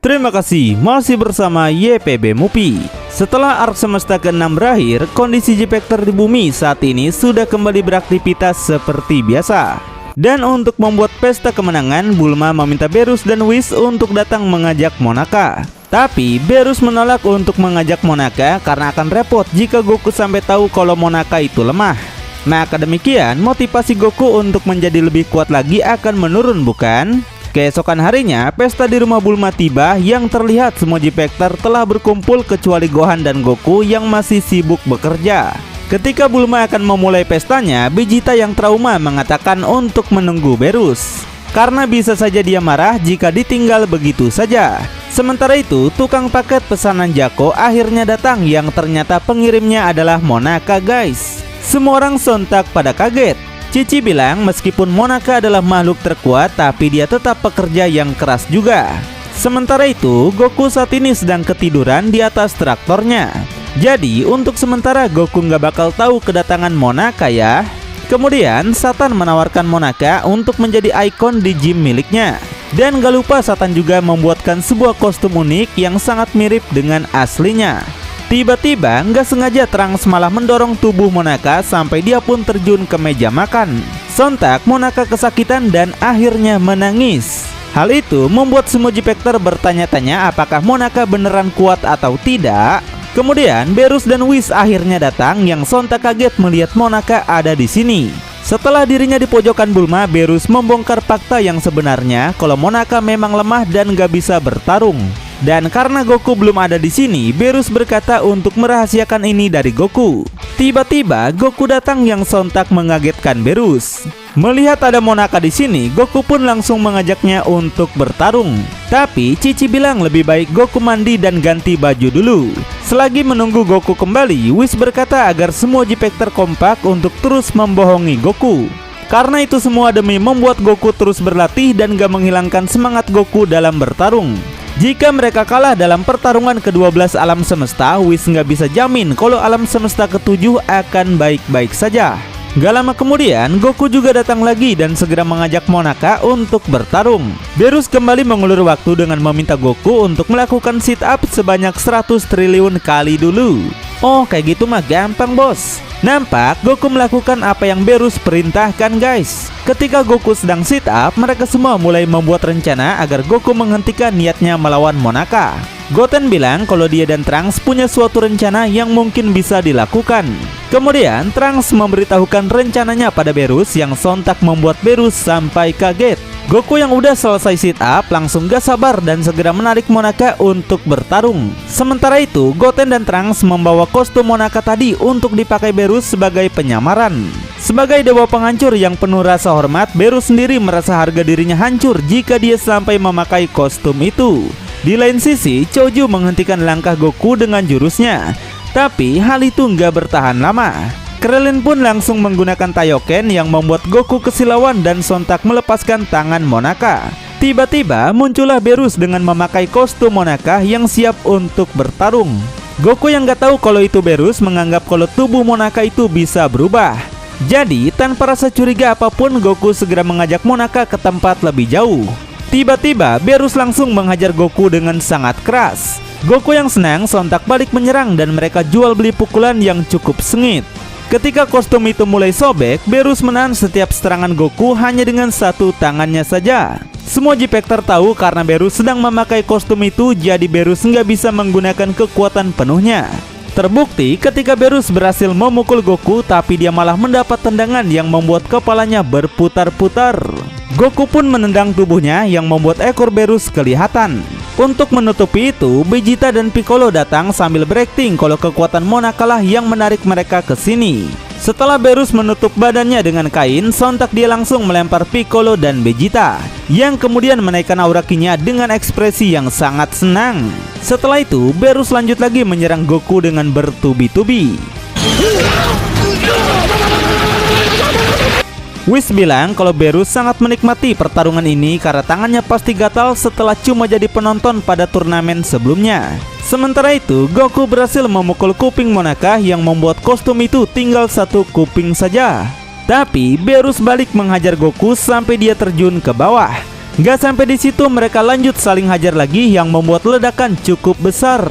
Terima kasih masih bersama YPB Movie. Setelah arc semesta ke-6 berakhir, kondisi J-Factor di bumi saat ini sudah kembali beraktivitas seperti biasa. Dan untuk membuat pesta kemenangan, Bulma meminta Beerus dan Whis untuk datang mengajak Monaka. Tapi Beerus menolak untuk mengajak Monaka karena akan repot jika Goku sampai tahu kalau Monaka itu lemah. Maka demikian, motivasi Goku untuk menjadi lebih kuat lagi akan menurun, bukan? Keesokan harinya, pesta di rumah Bulma tiba yang terlihat semua J-Factor telah berkumpul kecuali Gohan dan Goku yang masih sibuk bekerja. Ketika Bulma akan memulai pestanya, Vegeta yang trauma mengatakan untuk menunggu Beerus, karena bisa saja dia marah jika ditinggal begitu saja. Sementara itu, tukang paket pesanan Jaco akhirnya datang yang ternyata pengirimnya adalah Monaka, guys. Semua orang sontak pada kaget. Cici bilang meskipun Monaka adalah makhluk terkuat, tapi dia tetap pekerja yang keras juga. Sementara itu, Goku saat ini sedang ketiduran di atas traktornya. Jadi untuk sementara Goku nggak bakal tahu kedatangan Monaka ya. Kemudian Satan menawarkan Monaka untuk menjadi ikon di gym miliknya. Dan gak lupa Satan juga membuatkan sebuah kostum unik yang sangat mirip dengan aslinya. Tiba-tiba nggak sengaja Trunks malah mendorong tubuh Monaka sampai dia pun terjun ke meja makan. Sontak Monaka kesakitan dan akhirnya menangis. Hal itu membuat semua J-Factor bertanya-tanya apakah Monaka beneran kuat atau tidak. Kemudian Beerus dan Whis akhirnya datang yang sontak kaget melihat Monaka ada di sini. Setelah dirinya di pojokan Bulma, Beerus membongkar fakta yang sebenarnya kalau Monaka memang lemah dan gak bisa bertarung. Dan karena Goku belum ada di sini, Beerus berkata untuk merahasiakan ini dari Goku. Tiba-tiba Goku datang yang sontak mengagetkan Beerus. Melihat ada Monaka di sini, Goku pun langsung mengajaknya untuk bertarung. Tapi Cici bilang lebih baik Goku mandi dan ganti baju dulu. Selagi menunggu Goku kembali, Whis berkata agar semua J-Factor kompak untuk terus membohongi Goku. Karena itu semua demi membuat Goku terus berlatih dan gak menghilangkan semangat Goku dalam bertarung. Jika mereka kalah dalam pertarungan ke-12 alam semesta, Whis nggak bisa jamin kalau alam semesta ke-7 akan baik-baik saja. Gak lama kemudian, Goku juga datang lagi dan segera mengajak Monaka untuk bertarung. Beerus kembali mengulur waktu dengan meminta Goku untuk melakukan sit up sebanyak 100 triliun kali dulu. Oh, kayak gitu mah gampang, bos. Nampak Goku melakukan apa yang Beerus perintahkan, guys. Ketika Goku sedang sit up, mereka semua mulai membuat rencana agar Goku menghentikan niatnya melawan Monaka. Goten bilang kalau dia dan Trunks punya suatu rencana yang mungkin bisa dilakukan. Kemudian Trunks memberitahukan rencananya pada Beerus yang sontak membuat Beerus sampai kaget. Goku yang udah selesai sit up langsung gak sabar dan segera menarik Monaka untuk bertarung. Sementara itu, Goten dan Trunks membawa kostum Monaka tadi untuk dipakai Beerus sebagai penyamaran. Sebagai dewa penghancur yang penuh rasa hormat, Beerus sendiri merasa harga dirinya hancur jika dia sampai memakai kostum itu. Di lain sisi, Choju menghentikan langkah Goku dengan jurusnya. Tapi hal itu nggak bertahan lama. Krillin pun langsung menggunakan Taioken yang membuat Goku kesilauan dan sontak melepaskan tangan Monaka. Tiba-tiba muncullah Beerus dengan memakai kostum Monaka yang siap untuk bertarung. Goku yang nggak tahu kalau itu Beerus menganggap kalau tubuh Monaka itu bisa berubah. Jadi tanpa rasa curiga apapun, Goku segera mengajak Monaka ke tempat lebih jauh. Tiba-tiba Beerus langsung menghajar Goku dengan sangat keras. Goku yang senang sontak balik menyerang dan mereka jual beli pukulan yang cukup sengit. Ketika kostum itu mulai sobek, Beerus menahan setiap serangan Goku hanya dengan satu tangannya saja. Semua J-Factor tahu karena Beerus sedang memakai kostum itu, jadi Beerus nggak bisa menggunakan kekuatan penuhnya. Terbukti ketika Beerus berhasil memukul Goku, tapi dia malah mendapat tendangan yang membuat kepalanya berputar-putar. Goku pun menendang tubuhnya yang membuat ekor Beerus kelihatan. Untuk menutupi itu, Vegeta dan Piccolo datang sambil berakting kalau kekuatan Monaka lah yang menarik mereka ke sini. Setelah Beerus menutup badannya dengan kain, sontak dia langsung melempar Piccolo dan Vegeta, yang kemudian menaikkan aura Ki-nya dengan ekspresi yang sangat senang. Setelah itu, Beerus lanjut lagi menyerang Goku dengan bertubi-tubi. Whis bilang kalau Beerus sangat menikmati pertarungan ini karena tangannya pasti gatal setelah cuma jadi penonton pada turnamen sebelumnya. Sementara itu, Goku berhasil memukul kuping Monaka yang membuat kostum itu tinggal satu kuping saja. Tapi Beerus balik menghajar Goku sampai dia terjun ke bawah. Gak sampai di situ, mereka lanjut saling hajar lagi yang membuat ledakan cukup besar.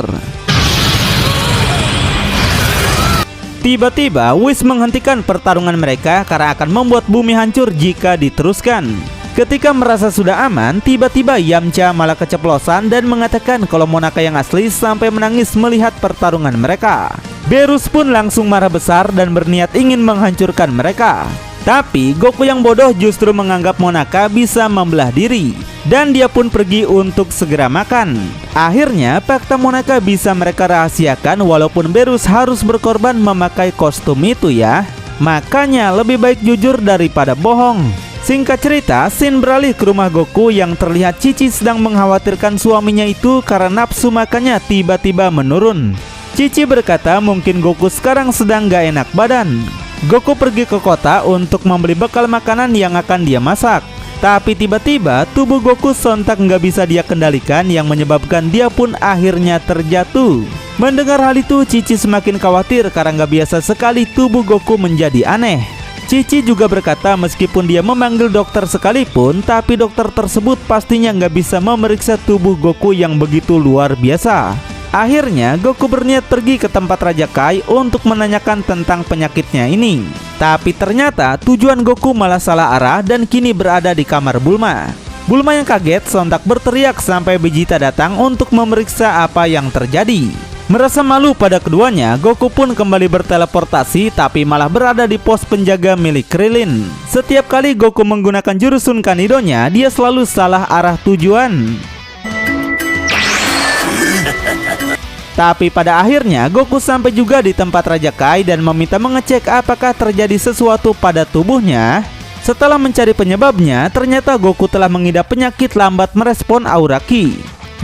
Tiba-tiba Whis menghentikan pertarungan mereka karena akan membuat bumi hancur jika diteruskan. Ketika merasa sudah aman, tiba-tiba Yamcha malah keceplosan dan mengatakan kalau Monaka yang asli sampai menangis melihat pertarungan mereka. Beerus pun langsung marah besar dan berniat ingin menghancurkan mereka. Tapi Goku yang bodoh justru menganggap Monaka bisa membelah diri, dan dia pun pergi untuk segera makan. Akhirnya fakta Monaka bisa mereka rahasiakan walaupun Beerus harus berkorban memakai kostum itu ya. Makanya lebih baik jujur daripada bohong. Singkat cerita, scene beralih ke rumah Goku yang terlihat Cici sedang mengkhawatirkan suaminya itu karena nafsu makannya tiba-tiba menurun. Cici berkata mungkin Goku sekarang sedang gak enak badan. Goku pergi ke kota untuk membeli bekal makanan yang akan dia masak. Tapi tiba-tiba tubuh Goku sontak nggak bisa dia kendalikan yang menyebabkan dia pun akhirnya terjatuh. Mendengar hal itu, Cici semakin khawatir karena nggak biasa sekali tubuh Goku menjadi aneh. Cici juga berkata meskipun dia memanggil dokter sekalipun, tapi dokter tersebut pastinya nggak bisa memeriksa tubuh Goku yang begitu luar biasa. Akhirnya Goku berniat pergi ke tempat Raja Kai untuk menanyakan tentang penyakitnya ini. Tapi ternyata tujuan Goku malah salah arah dan kini berada di kamar Bulma. Bulma yang kaget sontak berteriak sampai Vegeta datang untuk memeriksa apa yang terjadi. Merasa malu pada keduanya, Goku pun kembali berteleportasi tapi malah berada di pos penjaga milik Krillin. Setiap kali Goku menggunakan jurus Sun Kanido-nya, dia selalu salah arah tujuan. Tapi pada akhirnya Goku sampai juga di tempat Raja Kai dan meminta mengecek apakah terjadi sesuatu pada tubuhnya. Setelah mencari penyebabnya, ternyata Goku telah mengidap penyakit lambat merespon aura Ki,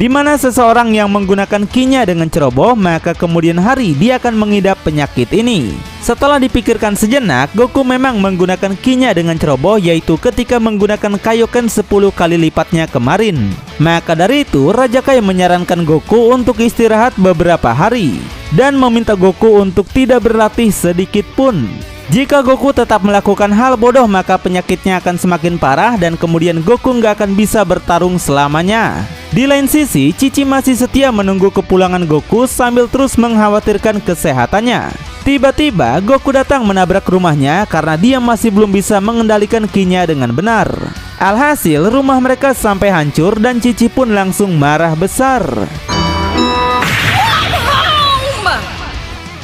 di mana seseorang yang menggunakan Ki-nya dengan ceroboh, maka kemudian hari dia akan mengidap penyakit ini. Setelah dipikirkan sejenak, Goku memang menggunakan Ki-nya dengan ceroboh, yaitu ketika menggunakan Kaioken 10 kali lipatnya kemarin. Maka dari itu, Raja Kai menyarankan Goku untuk istirahat beberapa hari dan meminta Goku untuk tidak berlatih sedikit pun. Jika Goku tetap melakukan hal bodoh, maka penyakitnya akan semakin parah dan kemudian Goku nggak akan bisa bertarung selamanya. Di lain sisi, Cici masih setia menunggu kepulangan Goku sambil terus mengkhawatirkan kesehatannya. Tiba-tiba Goku datang menabrak rumahnya karena dia masih belum bisa mengendalikan Ki-nya dengan benar. Alhasil rumah mereka sampai hancur dan Cici pun langsung marah besar.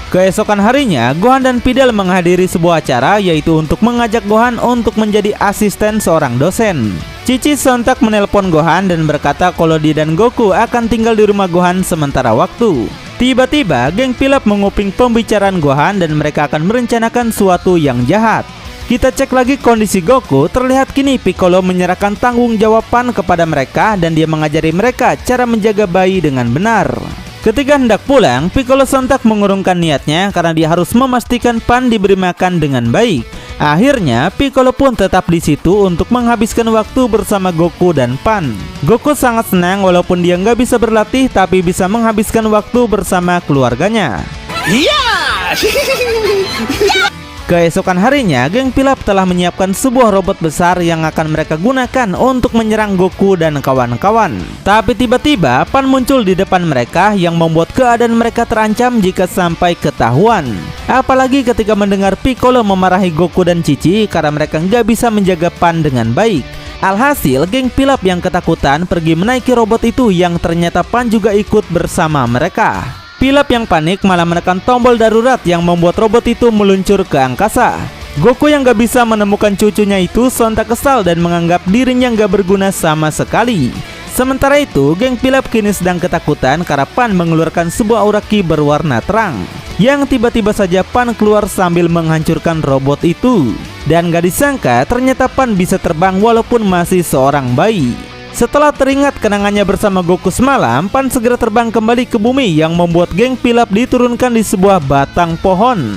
Keesokan harinya, Gohan dan Videl menghadiri sebuah acara, yaitu untuk mengajak Gohan untuk menjadi asisten seorang dosen. Cici sontak menelpon Gohan dan berkata kalau dia dan Goku akan tinggal di rumah Gohan sementara waktu. Tiba-tiba, geng Pilaf menguping pembicaraan Gohan dan mereka akan merencanakan suatu yang jahat. Kita cek lagi kondisi Goku, terlihat kini Piccolo menyerahkan tanggung jawaban kepada mereka dan dia mengajari mereka cara menjaga bayi dengan benar. Ketika hendak pulang, Piccolo sontak mengurungkan niatnya karena dia harus memastikan Pan diberi makan dengan baik. Akhirnya, Piccolo pun tetap di situ untuk menghabiskan waktu bersama Goku dan Pan. Goku sangat senang walaupun dia nggak bisa berlatih tapi bisa menghabiskan waktu bersama keluarganya. Keesokan harinya, geng Pilaf telah menyiapkan sebuah robot besar yang akan mereka gunakan untuk menyerang Goku dan kawan-kawan. Tapi tiba-tiba Pan muncul di depan mereka yang membuat keadaan mereka terancam jika sampai ketahuan. Apalagi ketika mendengar Piccolo memarahi Goku dan Cici karena mereka nggak bisa menjaga Pan dengan baik. Alhasil, geng Pilaf yang ketakutan pergi menaiki robot itu yang ternyata Pan juga ikut bersama mereka. Pilaf yang panik malah menekan tombol darurat yang membuat robot itu meluncur ke angkasa. Goku yang gak bisa menemukan cucunya itu sontak kesal dan menganggap dirinya gak berguna sama sekali. Sementara itu, geng Pilaf kini sedang ketakutan karena Pan mengeluarkan sebuah aura Ki berwarna terang, yang tiba-tiba saja Pan keluar sambil menghancurkan robot itu. Dan gak disangka ternyata Pan bisa terbang walaupun masih seorang bayi. Setelah teringat kenangannya bersama Goku semalam, Pan segera terbang kembali ke bumi yang membuat geng Pilaf diturunkan di sebuah batang pohon.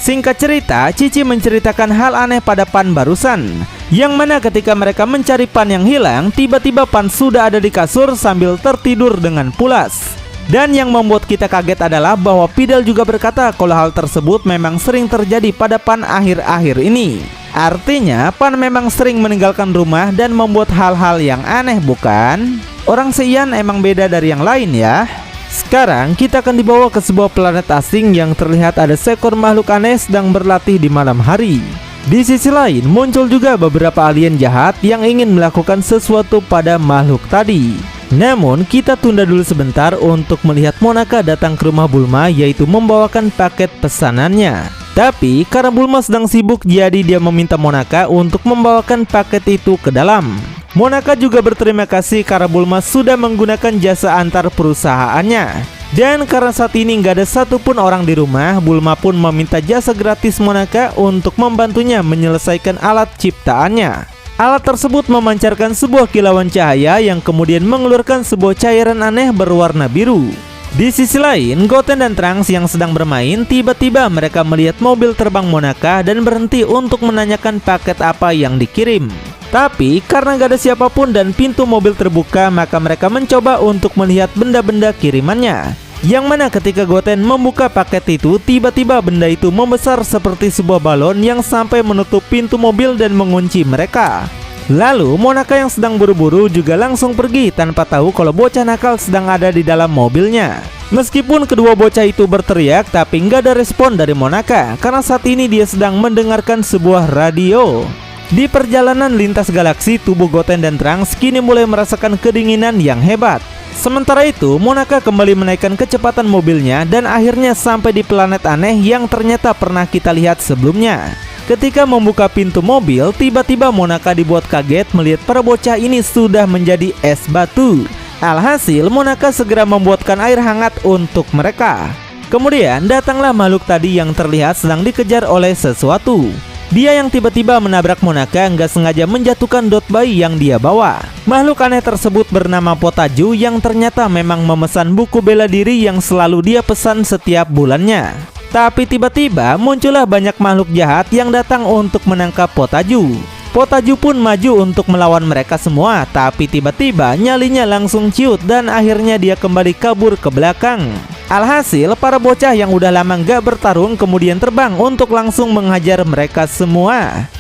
Singkat cerita, Cici menceritakan hal aneh pada Pan barusan, yang mana ketika mereka mencari Pan yang hilang, tiba-tiba Pan sudah ada di kasur sambil tertidur dengan pulas. Dan yang membuat kita kaget adalah bahwa Vidal juga berkata kalau hal tersebut memang sering terjadi pada Pan akhir-akhir ini. Artinya Pan memang sering meninggalkan rumah dan membuat hal-hal yang aneh, bukan? Orang Seiyan emang beda dari yang lain ya. Sekarang kita akan dibawa ke sebuah planet asing yang terlihat ada seekor makhluk aneh sedang berlatih di malam hari. Di sisi lain muncul juga beberapa alien jahat yang ingin melakukan sesuatu pada makhluk tadi. Namun kita tunda dulu sebentar untuk melihat Monaka datang ke rumah Bulma, yaitu membawakan paket pesanannya. Tapi karena Bulma sedang sibuk, jadi dia meminta Monaka untuk membawakan paket itu ke dalam. Monaka juga berterima kasih karena Bulma sudah menggunakan jasa antar perusahaannya. Dan karena saat ini nggak ada satupun orang di rumah, Bulma pun meminta jasa gratis Monaka untuk membantunya menyelesaikan alat ciptaannya. Alat tersebut memancarkan sebuah kilauan cahaya yang kemudian mengeluarkan sebuah cairan aneh berwarna biru. Di sisi lain, Goten dan Trunks yang sedang bermain, tiba-tiba mereka melihat mobil terbang Monaka dan berhenti untuk menanyakan paket apa yang dikirim. Tapi karena gak ada siapapun dan pintu mobil terbuka, maka mereka mencoba untuk melihat benda-benda kirimannya. Yang mana ketika Goten membuka paket itu, tiba-tiba benda itu membesar seperti sebuah balon yang sampai menutup pintu mobil dan mengunci mereka. Lalu Monaka yang sedang buru-buru juga langsung pergi tanpa tahu kalau bocah nakal sedang ada di dalam mobilnya. Meskipun kedua bocah itu berteriak, tapi nggak ada respon dari Monaka karena saat ini dia sedang mendengarkan sebuah radio. Di perjalanan lintas galaksi, tubuh Goten dan Trunks kini mulai merasakan kedinginan yang hebat. Sementara itu, Monaka kembali menaikkan kecepatan mobilnya dan akhirnya sampai di planet aneh yang ternyata pernah kita lihat sebelumnya. Ketika membuka pintu mobil, tiba-tiba Monaka dibuat kaget melihat para bocah ini sudah menjadi es batu. Alhasil, Monaka segera membuatkan air hangat untuk mereka. Kemudian datanglah makhluk tadi yang terlihat sedang dikejar oleh sesuatu. Dia yang tiba-tiba menabrak Monaka nggak sengaja menjatuhkan dot bayi yang dia bawa. Makhluk aneh tersebut bernama Potaju yang ternyata memang memesan buku bela diri yang selalu dia pesan setiap bulannya. Tapi tiba-tiba muncullah banyak makhluk jahat yang datang untuk menangkap Potaju. Potaju pun maju untuk melawan mereka semua, tapi tiba-tiba nyalinya langsung ciut dan akhirnya dia kembali kabur ke belakang. Alhasil para bocah yang udah lama gak bertarung kemudian terbang untuk langsung menghajar mereka semua.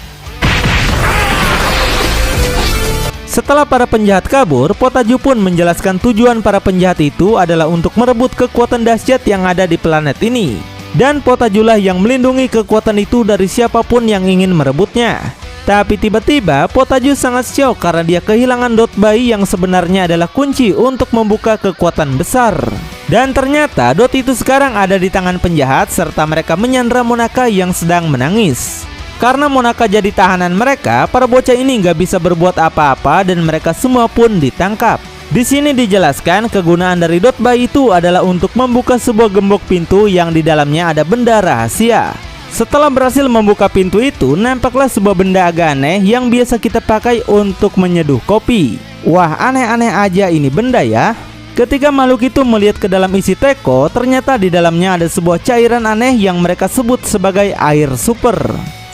Setelah para penjahat kabur, Potaju pun menjelaskan tujuan para penjahat itu adalah untuk merebut kekuatan dahsyat yang ada di planet ini. Dan Potajulah yang melindungi kekuatan itu dari siapapun yang ingin merebutnya. Tapi tiba-tiba Potaju sangat syok karena dia kehilangan dot bayi yang sebenarnya adalah kunci untuk membuka kekuatan besar. Dan ternyata dot itu sekarang ada di tangan penjahat serta mereka menyandra Monaka yang sedang menangis. Karena Monaka jadi tahanan mereka, para bocah ini nggak bisa berbuat apa-apa dan mereka semua pun ditangkap. Di sini dijelaskan kegunaan dari dot bayi itu adalah untuk membuka sebuah gembok pintu yang di dalamnya ada benda rahasia. Setelah berhasil membuka pintu itu, nampaklah sebuah benda agak aneh yang biasa kita pakai untuk menyeduh kopi. Wah, aneh-aneh aja ini benda ya. Ketika makhluk itu melihat ke dalam isi teko, ternyata di dalamnya ada sebuah cairan aneh yang mereka sebut sebagai air super.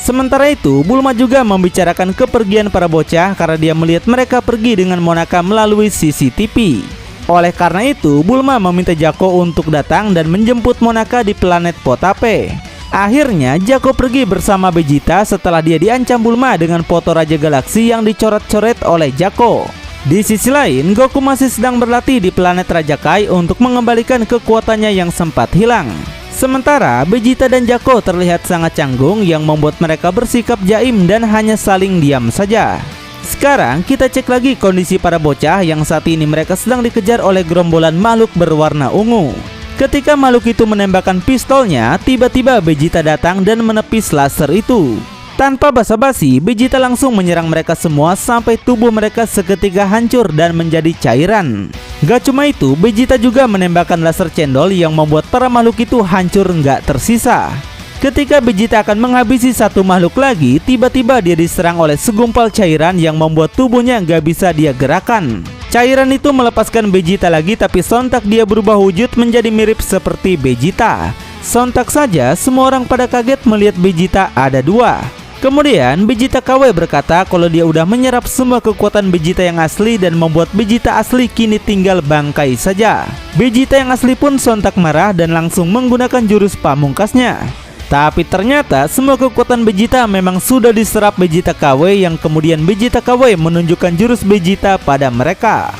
Sementara itu, Bulma juga membicarakan kepergian para bocah karena dia melihat mereka pergi dengan Monaka melalui CCTV. Oleh karena itu, Bulma meminta Jaco untuk datang dan menjemput Monaka di planet Potape. Akhirnya, Jaco pergi bersama Vegeta setelah dia diancam Bulma dengan foto Raja Galaksi yang dicoret-coret oleh Jaco. Di sisi lain, Goku masih sedang berlatih di planet Raja Kai untuk mengembalikan kekuatannya yang sempat hilang. Sementara Vegeta dan Jaco terlihat sangat canggung yang membuat mereka bersikap jaim dan hanya saling diam saja. Sekarang kita cek lagi kondisi para bocah yang saat ini mereka sedang dikejar oleh gerombolan makhluk berwarna ungu. Ketika makhluk itu menembakkan pistolnya, tiba-tiba Vegeta datang dan menepis laser itu. Tanpa basa-basi, Vegeta langsung menyerang mereka semua sampai tubuh mereka seketika hancur dan menjadi cairan. Gak cuma itu, Vegeta juga menembakkan laser cendol yang membuat para makhluk itu hancur nggak tersisa. Ketika Vegeta akan menghabisi satu makhluk lagi, tiba-tiba dia diserang oleh segumpal cairan yang membuat tubuhnya nggak bisa dia gerakan. Cairan itu melepaskan Vegeta lagi, tapi sontak dia berubah wujud menjadi mirip seperti Vegeta. Sontak saja semua orang pada kaget melihat Vegeta ada dua. Kemudian Vegeta KW berkata kalau dia udah menyerap semua kekuatan Vegeta yang asli dan membuat Vegeta asli kini tinggal bangkai saja. Vegeta yang asli pun sontak marah dan langsung menggunakan jurus pamungkasnya. Tapi ternyata semua kekuatan Vegeta memang sudah diserap Vegeta KW, yang kemudian Vegeta KW menunjukkan jurus Vegeta pada mereka.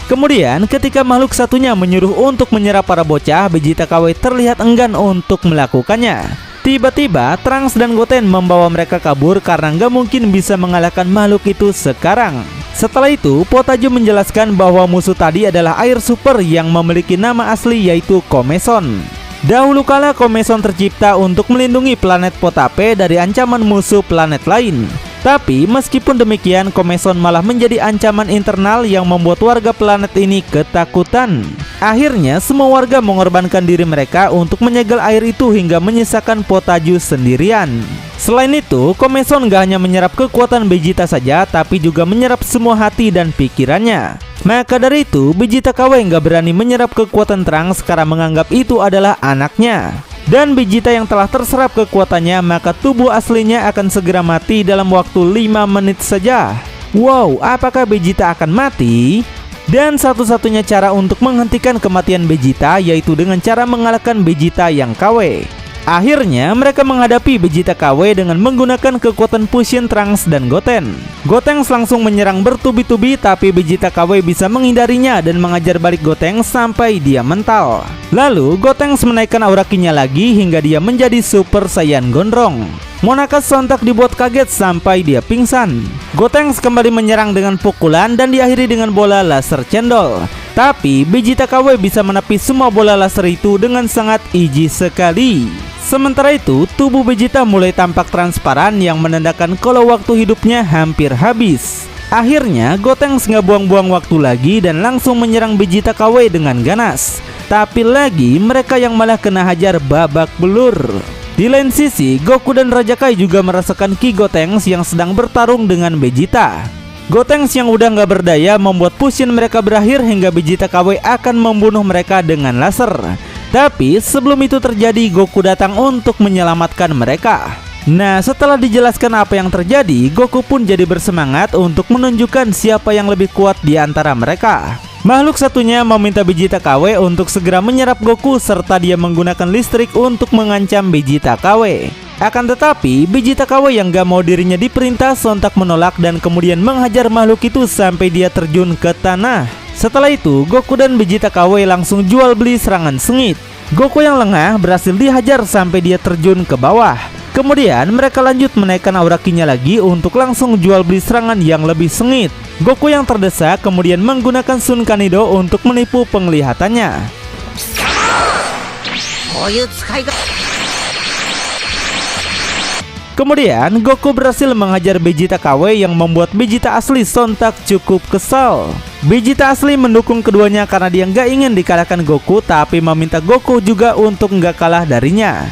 Kemudian ketika makhluk satunya menyuruh untuk menyerap para bocah, Vegeta KW terlihat enggan untuk melakukannya. Tiba-tiba Trunks dan Goten membawa mereka kabur karena nggak mungkin bisa mengalahkan makhluk itu sekarang. Setelah itu Potaju menjelaskan bahwa musuh tadi adalah air super yang memiliki nama asli yaitu Komeson. Dahulu kala Komeson tercipta untuk melindungi planet Potape dari ancaman musuh planet lain. Tapi meskipun demikian, Komeson malah menjadi ancaman internal yang membuat warga planet ini ketakutan. Akhirnya semua warga mengorbankan diri mereka untuk menyegel air itu hingga menyisakan Potaju sendirian. Selain itu, Komeson gak hanya menyerap kekuatan Vegeta saja, tapi juga menyerap semua hati dan pikirannya. Maka dari itu, Vegeta KW gak berani menyerap kekuatan Trunks karena menganggap itu adalah anaknya. Dan Vegeta yang telah terserap kekuatannya, maka tubuh aslinya akan segera mati dalam waktu 5 menit saja. Wow, apakah Vegeta akan mati? Dan satu-satunya cara untuk menghentikan kematian Vegeta yaitu dengan cara mengalahkan Vegeta yang KW. Akhirnya mereka menghadapi Vegeta KW dengan menggunakan kekuatan Fusion Trunks dan Goten. Gotenks langsung menyerang bertubi-tubi, tapi Vegeta KW bisa menghindarinya dan mengajar balik Gotenks sampai dia mental. Lalu Gotenks menaikkan aura Ki-nya lagi hingga dia menjadi Super Saiyan Gondrong. Monaka sontak dibuat kaget sampai dia pingsan. Gotenks kembali menyerang dengan pukulan dan diakhiri dengan bola laser cendol. Tapi Vegeta KW bisa menepis semua bola laser itu dengan sangat easy sekali. Sementara itu, tubuh Vegeta mulai tampak transparan yang menandakan kalau waktu hidupnya hampir habis. Akhirnya, Gotenks nggak buang-buang waktu lagi dan langsung menyerang Vegeta KW dengan ganas. Tapi lagi, mereka yang malah kena hajar babak belur. Di lain sisi, Goku dan Raja Kai juga merasakan Ki Gotenks yang sedang bertarung dengan Vegeta. Gotenks yang udah nggak berdaya membuat fusion mereka berakhir hingga Vegeta KW akan membunuh mereka dengan laser. Tapi sebelum itu terjadi, Goku datang untuk menyelamatkan mereka. Nah, setelah dijelaskan apa yang terjadi, Goku pun jadi bersemangat untuk menunjukkan siapa yang lebih kuat di antara mereka. Makhluk satunya meminta Vegeta KW untuk segera menyerap Goku serta dia menggunakan listrik untuk mengancam Vegeta KW. Akan tetapi, Vegeta KW yang gak mau dirinya diperintah sontak menolak dan kemudian menghajar makhluk itu sampai dia terjun ke tanah. Setelah itu, Goku dan Vegeta KW langsung jual beli serangan sengit. Goku yang lengah berhasil dihajar sampai dia terjun ke bawah. Kemudian mereka lanjut menaikkan aura Ki-nya lagi untuk langsung jual beli serangan yang lebih sengit. Goku yang terdesak kemudian menggunakan Sun Kanido untuk menipu penglihatannya. Kemudian Goku berhasil menghajar Vegeta KW yang membuat Vegeta asli sontak cukup kesal. Vegeta asli mendukung keduanya karena dia nggak ingin dikalahkan Goku, tapi meminta Goku juga untuk nggak kalah darinya.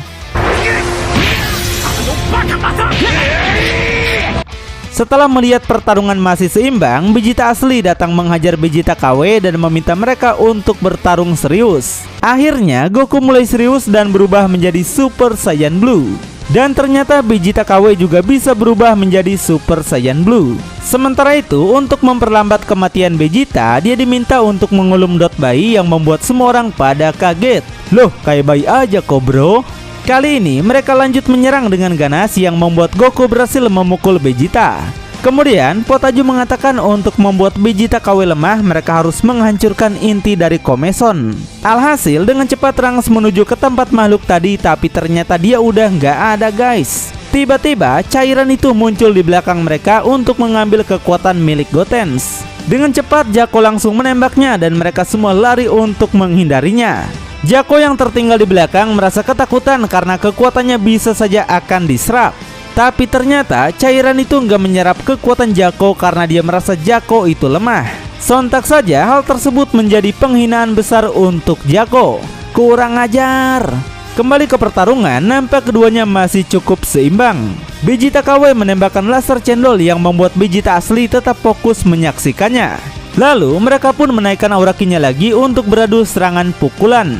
Setelah melihat pertarungan masih seimbang, Vegeta asli datang menghajar Vegeta KW dan meminta mereka untuk bertarung serius. Akhirnya Goku mulai serius dan berubah menjadi Super Saiyan Blue. Dan ternyata Vegeta KW juga bisa berubah menjadi Super Saiyan Blue. Sementara itu, untuk memperlambat kematian Vegeta, dia diminta untuk mengulum dot bayi yang membuat semua orang pada kaget. Loh, kayak bayi aja kok bro. Kali ini mereka lanjut menyerang dengan ganas yang membuat Goku berhasil memukul Vegeta. Kemudian Potaju mengatakan untuk membuat Vegeta KW lemah, mereka harus menghancurkan inti dari Komeson. Alhasil dengan cepat Trunks menuju ke tempat makhluk tadi, tapi ternyata dia udah nggak ada guys. Tiba-tiba cairan itu muncul di belakang mereka untuk mengambil kekuatan milik Gotenks. Dengan cepat Jaco langsung menembaknya dan mereka semua lari untuk menghindarinya. Jaco yang tertinggal di belakang merasa ketakutan karena kekuatannya bisa saja akan diserap. Tapi ternyata cairan itu nggak menyerap kekuatan Jaco karena dia merasa Jaco itu lemah. Sontak saja hal tersebut menjadi penghinaan besar untuk Jaco. Kurang ajar. Kembali ke pertarungan, nampak keduanya masih cukup seimbang. Vegeta KW menembakkan laser cendol yang membuat Vegeta asli tetap fokus menyaksikannya. Lalu mereka pun menaikkan aura Ki-nya lagi untuk beradu serangan pukulan.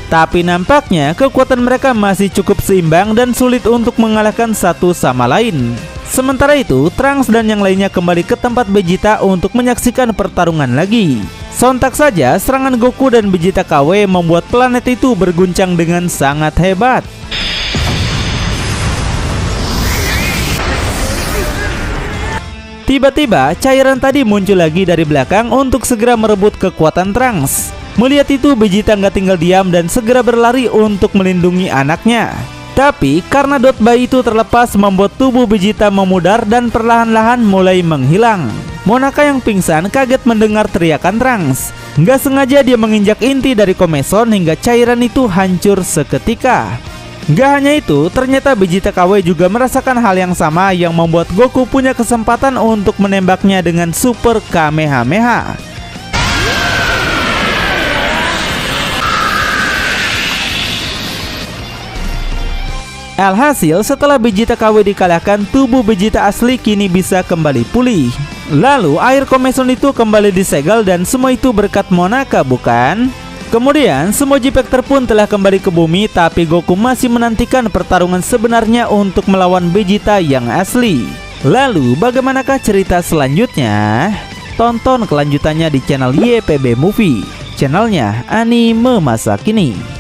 Tapi nampaknya kekuatan mereka masih cukup seimbang dan sulit untuk mengalahkan satu sama lain. Sementara itu, Trunks dan yang lainnya kembali ke tempat Vegeta untuk menyaksikan pertarungan lagi. Sontak saja, serangan Goku dan Vegeta KW membuat planet itu berguncang dengan sangat hebat. Tiba-tiba, cairan tadi muncul lagi dari belakang untuk segera merebut kekuatan Trunks. Melihat itu, Vegeta nggak tinggal diam dan segera berlari untuk melindungi anaknya. Tapi karena dot bayi itu terlepas membuat tubuh Vegeta memudar dan perlahan-lahan mulai menghilang. Monaka yang pingsan kaget mendengar teriakan Trunks. Nggak sengaja dia menginjak inti dari Komeson hingga cairan itu hancur seketika. Nggak hanya itu, ternyata Vegeta KW juga merasakan hal yang sama yang membuat Goku punya kesempatan untuk menembaknya dengan Super Kamehameha. Alhasil, setelah Vegeta KW dikalahkan, tubuh Vegeta asli kini bisa kembali pulih. Lalu air Komeson itu kembali disegel dan semua itu berkat Monaka, bukan? Kemudian semua G-Factor pun telah kembali ke bumi, tapi Goku masih menantikan pertarungan sebenarnya untuk melawan Vegeta yang asli. Lalu bagaimanakah cerita selanjutnya? Tonton kelanjutannya di channel YPB Movie, channelnya anime masa kini.